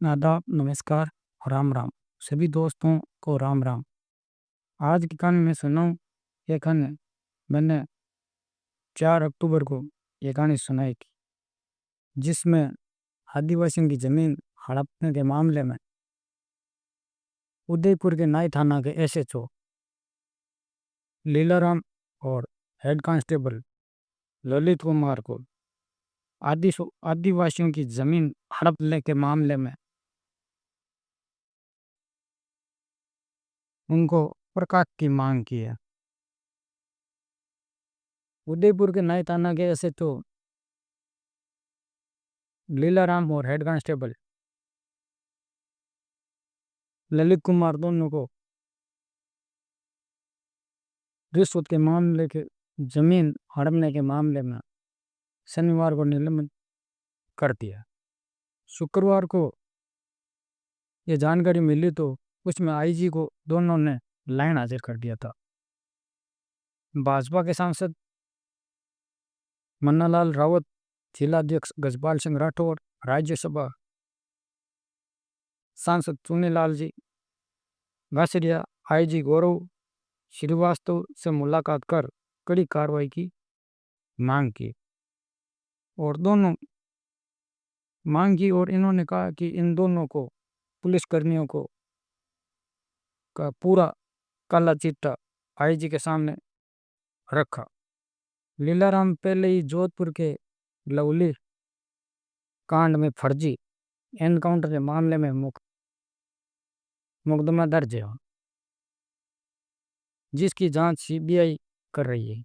आदाब, नमस्कार, राम राम। सभी दोस्तों को राम राम। आज की कहानी मैं सुनाऊं। ये कहानी मैंने 4 अक्टूबर को ये कहानी सुनाई थी, जिसमें आदिवासियों की जमीन हड़पने के मामले में उदयपुर के नाई थाना के एसएचओ लीलाराम और हेड कांस्टेबल ललित कुमार को आदिवासियों की जमीन हड़पने के मामले में उनको प्रकाश की मांग की है। उदयपुर के नाई थाना के एसएचओ लीलाराम और हेड कांस्टेबल ललित कुमार दोनों को रिश्वत के मामले के जमीन हड़पने के मामले में शनिवार को निलंबित कर दिया। शुक्रवार को ये जानकारी मिली तो उसमें आईजी को दोनों ने लाइन हाजिर कर दिया था। भाजपा के सांसद मन्नालाल रावत, जिलाध्यक्ष गजपाल सिंह राठौर, राज्यसभा सांसद चुनीलाल जी घासरिया, आईजी गौरव श्रीवास्तव से मुलाकात कर कड़ी कार्रवाई की मांग की और इन्होंने कहा कि इन दोनों को पुलिसकर्मियों को का पूरा काला चिट्ठा आईजी के सामने रखा। लीलाराम पहले ही जोधपुर के लवली कांड में फर्जी एनकाउंटर के मामले में मुकदमा दर्ज है, जिसकी जांच सीबीआई कर रही है।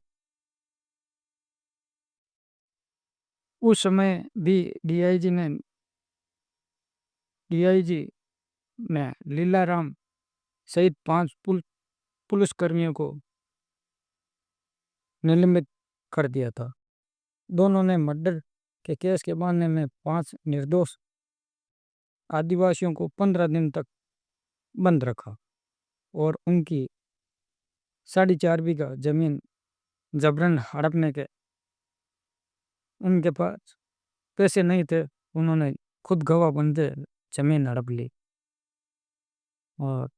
उस समय भी डीआईजी ने लीलाराम सहित 5 पुलिसकर्मियों को निलंबित कर दिया था। दोनों ने मर्डर के केस के मामले में 5 निर्दोष आदिवासियों को 15 दिन तक बंद रखा और उनकी 4.5 बीघा जमीन जबरन हड़पने के उनके पास पैसे नहीं थे, उन्होंने खुद गवाह बनते जमीन हड़प ली। और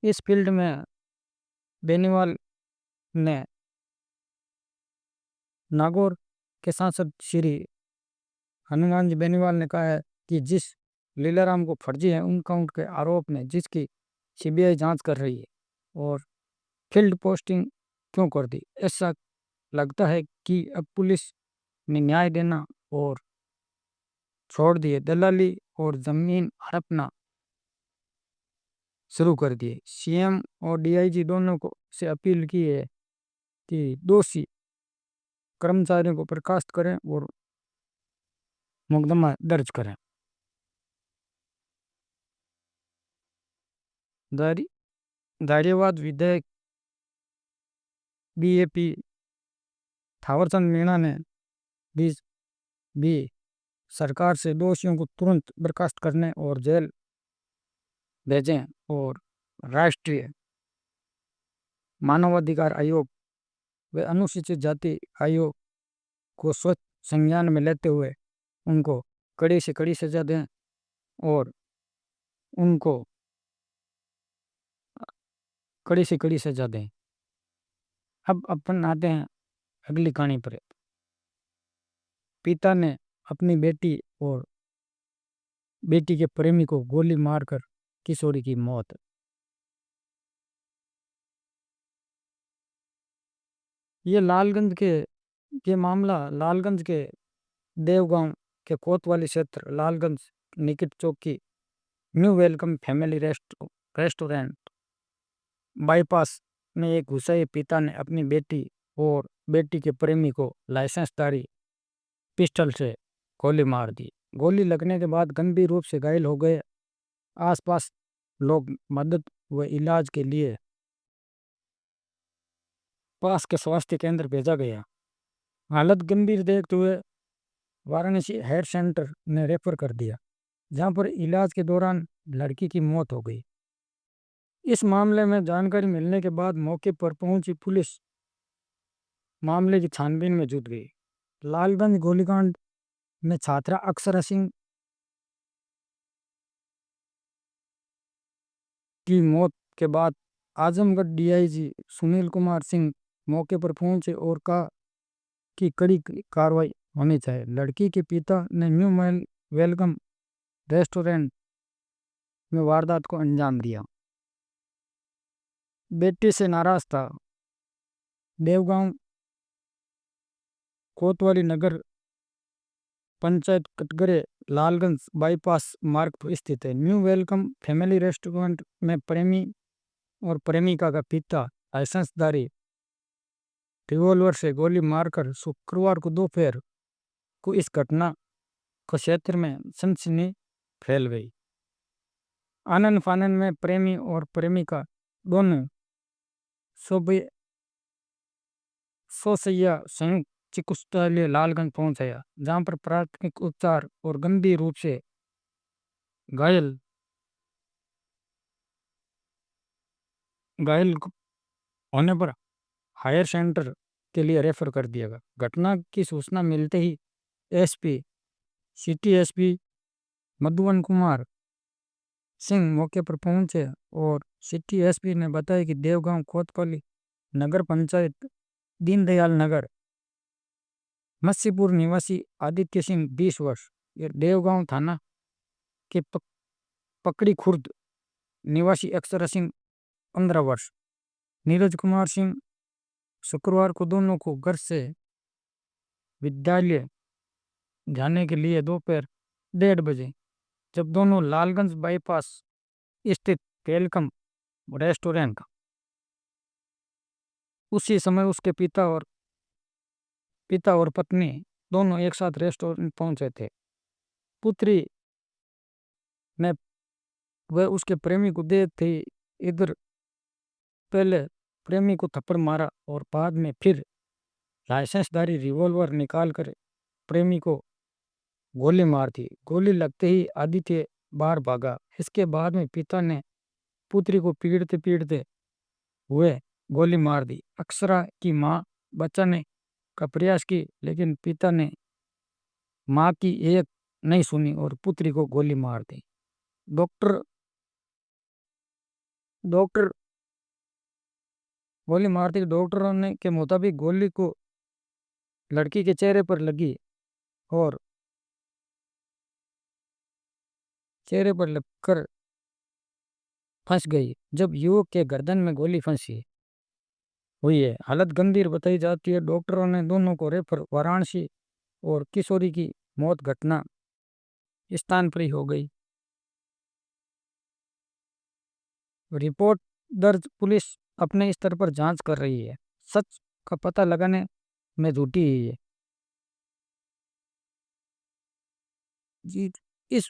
इस फील्ड में बेनीवाल ने नागौर के सांसद श्री हनुमान बेनीवाल ने कहा है कि जिस लीलाराम को फर्जी है एनकाउंटर के आरोप में जिसकी सीबीआई जांच कर रही है और फील्ड पोस्टिंग क्यों कर दी। ऐसा लगता है कि अब पुलिस ने न्याय देना और छोड़ दिए, दलाली और जमीन हड़पना शुरू कर दिए। सीएम और डीआईजी दोनों को से अपील की है कि दोषी कर्मचारियों को बर्खास्त करें और मुकदमा दर्ज करें। धारियावाद विधायक बीएपी थावरचंद मीणा ने भी सरकार से दोषियों को तुरंत बर्खास्त करने और जेल भेजें और राष्ट्रीय मानवाधिकार आयोग व अनुसूचित जाति आयोग को स्वच्छ संज्ञान में लेते हुए उनको कड़ी से कड़ी सजा दें और उनको कड़ी से कड़ी सजा दें। अब अपन आते हैं अगली कहानी पर। पिता ने अपनी बेटी और बेटी के प्रेमी को गोली मारकर किशोरी की मौत। ये मामला लालगंज के देवगांव के कोतवाली क्षेत्र लालगंज निकट चौक की new welcome family restaurant bypass में एक गुस्साए पिता ने अपनी बेटी और बेटी के प्रेमी को लाइसेंसधारी पिस्टल से गोली मार दी। गोली लगने के बाद गंभीर रूप से घायल हो गए। आसपास लोग मदद व इलाज के लिए पास के स्वास्थ्य केंद्र भेजा गया। हालत गंभीर देखते हुए वाराणसी हेड सेंटर ने रेफर कर दिया, जहां पर इलाज के दौरान लड़की की मौत हो गई। इस मामले में जानकारी मिलने के बाद मौके पर पहुंची पुलिस मामले की छानबीन में जुट गई। लालगंज गोलीकांड में छात्रा अक्षरा सिंह की मौत के बाद आजमगढ़ डीआईजी सुनील कुमार सिंह मौके पर पहुंचे और कहा कि कड़ी कार्रवाई होनी चाहिए। लड़की के पिता ने न्यू वेलकम रेस्टोरेंट में वारदात को अंजाम दिया। बेटी से नाराज था। देवगांव कोतवाली नगर पंचायत कटघरे लालगंज बाईपास मार्ग पर स्थित है। न्यू वेलकम फैमिली रेस्टोरेंट में प्रेमी और प्रेमिका का पिता लाइसेंसधारी रिवॉल्वर से गोली मारकर शुक्रवार को दोपहर को इस घटना को क्षेत्र में सनसनी फैल गई। आनंद फानन में प्रेमी और प्रेमिका दोनों सोसैया संयुक्त चिकित्सालय लालगंज पहुंचाया, जहां पर प्राथमिक उपचार और गंभीर रूप से घायल घायल होने पर हायर सेंटर के लिए रेफर कर दिया गया। घटना की सूचना मिलते ही एसपी सिटी एसपी मधुवन कुमार सिंह मौके पर पहुंचे और सिटी एसपी ने बताया कि देवगांव कोतवाली नगर पंचायत दीनदयाल नगर मस्सीपुर निवासी आदित्य सिंह 20 वर्ष, ये देवगांव थाना के पकड़ी खुर्द निवासी अक्षरा सिंह 15 वर्ष, नीरज कुमार सिंह शुक्रवार को दोनों को घर से विद्यालय जाने के लिए दोपहर 1:30 बजे जब दोनों लालगंज बाईपास स्थित वेलकम रेस्टोरेंट उसी समय उसके पिता और पत्नी दोनों एक साथ रेस्टोरेंट पहुंचे थे। पुत्री ने वह उसके प्रेमी को दे थी। इधर पहले प्रेमी को थप्पड़ मारा और बाद में फिर लाइसेंसधारी रिवॉल्वर निकालकर प्रेमी को गोली मार दी। गोली लगते ही आदित्य बाहर भागा। इसके बाद में पिता ने पुत्री को पीटते पीटते हुए गोली मार दी। अक्षरा की मां बचाने का प्रयास की, लेकिन पिता ने मां की एक नहीं सुनी और पुत्री को गोली मार दी। डॉक्टर डॉक्टर गोली मारते डॉक्टरों ने के मुताबिक गोली को लड़की के चेहरे पर लगी और चेहरे पर लगकर फंस गई, जब युवक के गर्दन में गोली फंसी हुई है। हालत गंभीर बताई जाती है। डॉक्टरों ने दोनों को रेफर वाराणसी और किशोरी की मौत घटना स्थान पर ही हो गई। रिपोर्ट दर्ज, पुलिस अपने स्तर पर जांच कर रही है। सच का पता लगाने में जुटी हुई है। जी, इस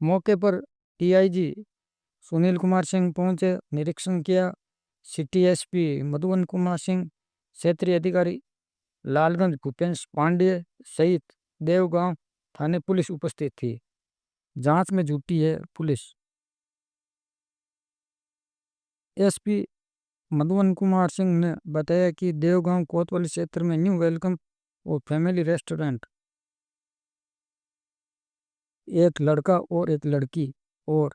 मौके पर टीआईजी सुनील कुमार सिंह पहुंचे, निरीक्षण किया। सिटी एसपी मधुवन कुमार सिंह, क्षेत्रीय अधिकारी लालगंज भूपेश पांडे सहित देवगांव थाने पुलिस उपस्थित थी। जांच में जुटी है पुलिस। एसपी मधुवन कुमार सिंह ने बताया कि देवगांव कोतवाली क्षेत्र में न्यू वेलकम और फैमिली रेस्टोरेंट एक लड़का और एक लड़की और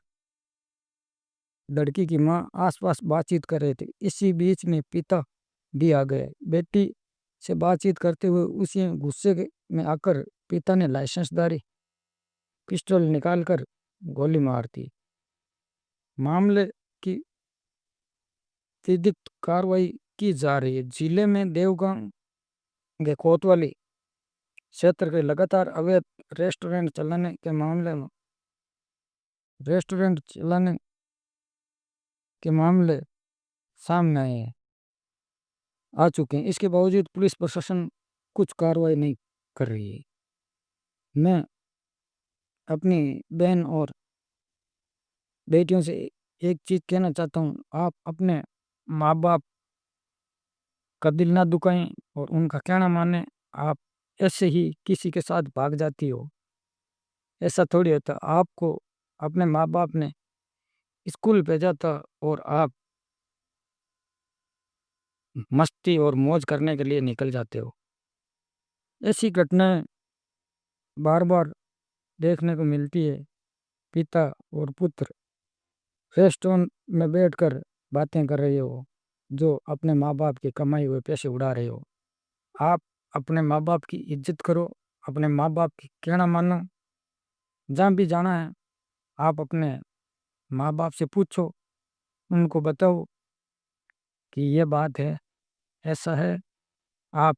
लड़की की मां आसपास बातचीत कर रहे थे। इसी बीच में पिता भी आ गए। बेटी से बातचीत करते हुए उसी में आकर पिता ने लाइसेंसधारी पिस्टल निकालकर गोली मार दी। मामले की विधिक कार्रवाई की जा रही है। जिले में देवगांव के कोतवाली क्षेत्र के लगातार अवैध रेस्टोरेंट चलाने के मामले सामने आए हैं आ चुके हैं। इसके बावजूद पुलिस प्रशासन कुछ कार्रवाई नहीं कर रही है। मैं अपनी बहन और बेटियों से एक चीज कहना चाहता हूँ, आप अपने माँ बाप का दिल ना दुखाएं और उनका कहना माने। आप ऐसे ही किसी के साथ भाग जाती हो, ऐसा थोड़ी होता। आपको अपने माँ बाप ने स्कूल भेजा था और आप मस्ती और मौज करने के लिए निकल जाते हो। ऐसी घटनाएं बार बार देखने को मिलती है। पिता और पुत्र रेस्टोरेंट में बैठकर बातें कर रहे हो, जो अपने माँ बाप की कमाई हुए पैसे उड़ा रहे हो। आप अपने माँ बाप की इज्जत करो, अपने माँ बाप की कहना मानो। जहाँ भी जाना है आप अपने माँ बाप से पूछो, उनको बताओ कि ये बात है, ऐसा है। आप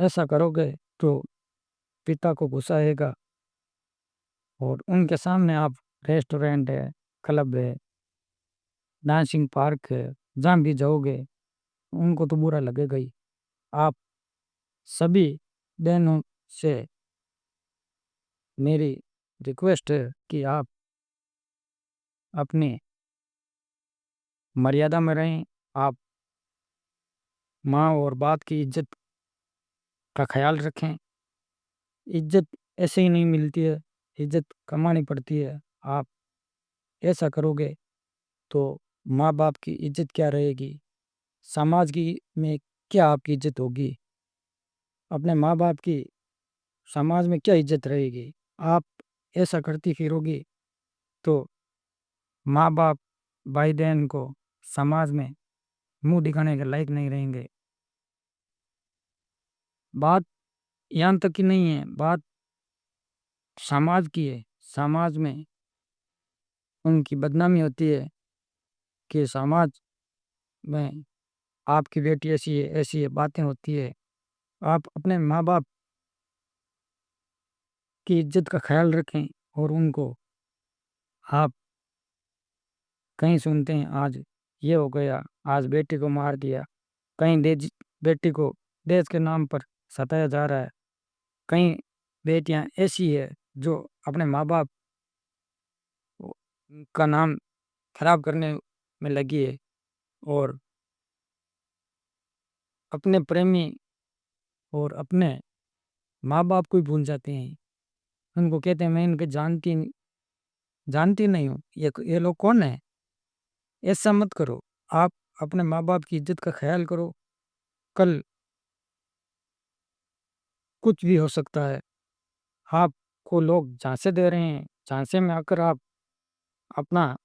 ऐसा करोगे तो पिता को गुस्सा आएगा, और उनके सामने आप रेस्टोरेंट है, क्लब है, डांसिंग पार्क है, जहाँ भी जाओगे उनको तो बुरा लगेगा ही। आप सभी बहनों से मेरी रिक्वेस्ट है कि आप अपनी मर्यादा में रहें। आप माँ और बाप की इज्जत का ख्याल रखें। इज्जत ऐसे ही नहीं मिलती है, इज्जत कमानी पड़ती है। आप ऐसा करोगे तो माँ बाप की इज्जत क्या रहेगी, समाज की में क्या आपकी इज्जत होगी, अपने माँ बाप की समाज में क्या इज्जत रहेगी। आप ऐसा करती फिरोगी तो माँ बाप, भाई बहन को समाज में मुंह दिखाने के लायक नहीं रहेंगे। बात यहाँ तक की नहीं है, बात समाज की है। समाज में उनकी बदनामी होती है कि समाज में आपकी बेटी ऐसी है, बातें होती है। आप अपने माँ बाप की इज्जत का ख्याल रखें, और उनको आप कहीं सुनते हैं आज ये हो गया, आज बेटी को मार दिया, कहीं बेटी को देश के नाम पर सताया जा रहा है। कई बेटियां ऐसी है जो अपने माँ बाप का नाम खराब करने में लगी है, और अपने प्रेमी और अपने माँ बाप को ही भूल जाते हैं। उनको कहते हैं मैं इनके जानती नहीं हूँ, ये लोग कौन है। ऐसा मत करो। आप अपने माँ बाप की इज्जत का ख्याल करो। कल कुछ भी हो सकता है। आपको लोग झांसे दे रहे हैं, झांसे में आकर आप अपना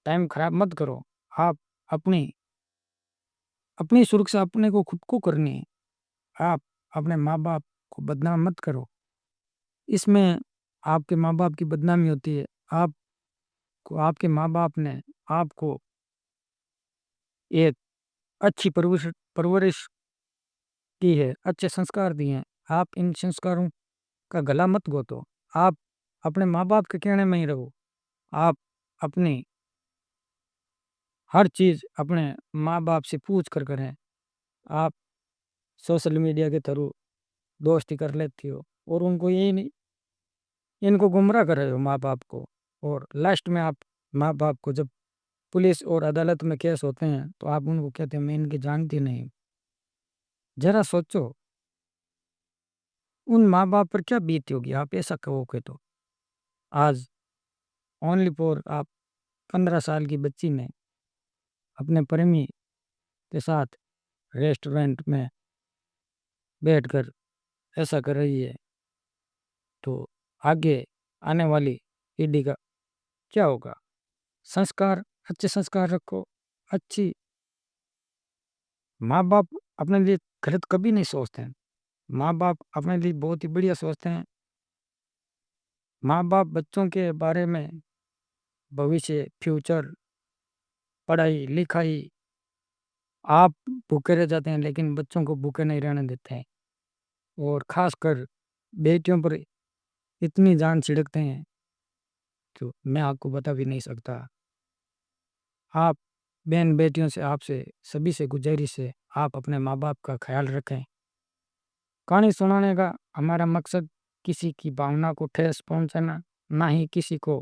टाइम खराब मत करो। आप अपनी अपनी सुरक्षा अपने को खुद को करनी है। आप अपने माँ बाप को बदनाम मत करो। इसमें आपके माँ बाप की बदनामी होती है। आपको आपके माँ बाप ने आपको एक अच्छी परवरिश परवरिश की है, अच्छे संस्कार दिए हैं। आप इन संस्कारों का गला मत घोटो। आप अपने माँ बाप के कहने में ही रहो। आप अपनी हर चीज़ अपने माँ बाप से पूछ कर करें। आप सोशल मीडिया के थ्रू दोस्ती कर लेती हो, और उनको यही नहीं, इनको गुमराह कर रहे हो माँ बाप को। और लास्ट में आप माँ बाप को जब पुलिस और अदालत में केस होते हैं तो आप उनको कहते हैं मैं इनकी जानती नहीं हूँ। जरा सोचो उन माँ बाप पर क्या बीती होगी आप ऐसा कहोगे तो। आज ओनली फॉर आप 15 साल की बच्ची ने अपने प्रेमी के साथ रेस्टोरेंट में बैठकर ऐसा कर रही है, तो आगे आने वाली पीढ़ी का क्या होगा। संस्कार, अच्छे संस्कार रखो। अच्छी माँ बाप अपने लिए गलत कभी नहीं सोचते हैं। माँ बाप अपने लिए बहुत ही बढ़िया सोचते हैं। माँ बाप बच्चों के बारे में भविष्य, फ्यूचर, पढ़ाई लिखाई, आप भूखे रह जाते हैं लेकिन बच्चों को भूखे नहीं रहने देते हैं। और खासकर बेटियों पर इतनी जान छिड़कते हैं तो मैं आपको बता भी नहीं सकता। आप बहन बेटियों से, आपसे सभी से गुजारिश है, आप अपने माँ बाप का ख्याल रखें। कहानी सुनाने का हमारा मकसद किसी की भावना को ठेस पहुंचाना, ना ही किसी को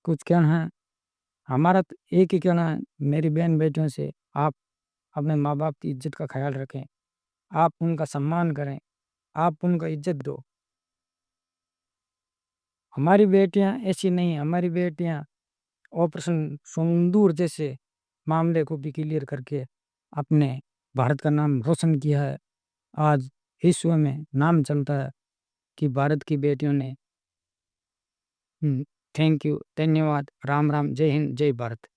कुछ कहना है। हमारा तो एक ही कहना है मेरी बहन बेटियों से, आप अपने माँ बाप की इज्जत का ख्याल रखें। आप उनका सम्मान करें, आप उनका इज्जत दो। हमारी बेटियां ऐसी नहीं हैं। हमारी बेटियां ऑपरेशन सिंदूर जैसे मामले को भी क्लियर करके अपने भारत का नाम रोशन किया है। आज विश्व में नाम चलता है कि भारत की बेटियों ने। थैंक यू, धन्यवाद, राम राम, जय हिंद, जय भारत।